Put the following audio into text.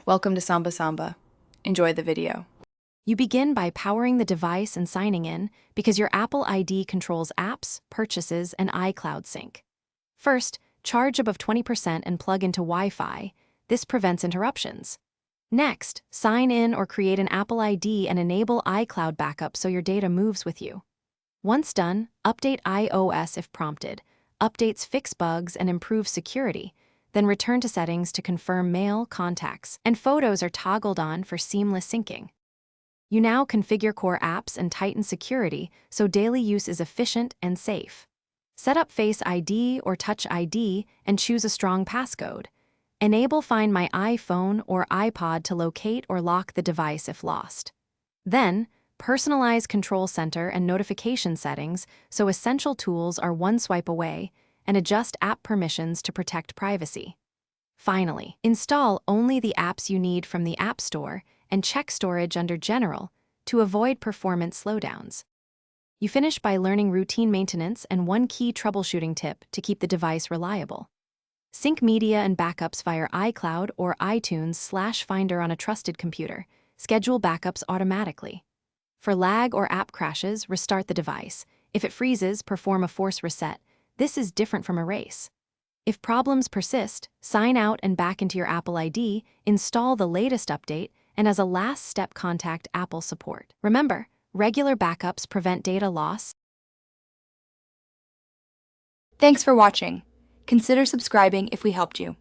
Welcome to Samba Samba. Enjoy the video. You begin by powering the device and signing in because your Apple ID controls apps, purchases, and iCloud sync. First, charge above 20% and plug into Wi-Fi. This prevents interruptions. Next, sign in or create an Apple ID and enable iCloud backup so your data moves with you. Once done, update iOS if prompted. Updates fix bugs and improve security. Then return to settings to confirm mail, contacts, and photos are toggled on for seamless syncing. You now configure core apps and tighten security so daily use is efficient and safe. Set up Face ID or Touch ID and choose a strong passcode. Enable Find My iPhone or iPod to locate or lock the device if lost. Then, personalize Control Center and notification settings so essential tools are one swipe away, and adjust app permissions to protect privacy. Finally, install only the apps you need from the App Store and check storage under General to avoid performance slowdowns. You finish by learning routine maintenance and one key troubleshooting tip to keep the device reliable. Sync media and backups via iCloud or iTunes/Finder on a trusted computer. Schedule backups automatically. For lag or app crashes, restart the device. If it freezes, perform a force reset. This is different from erase. If problems persist, sign out and back into your Apple ID, install the latest update, and as a last step, contact Apple support. Remember, regular backups prevent data loss. Thanks for watching. Consider subscribing if we helped you.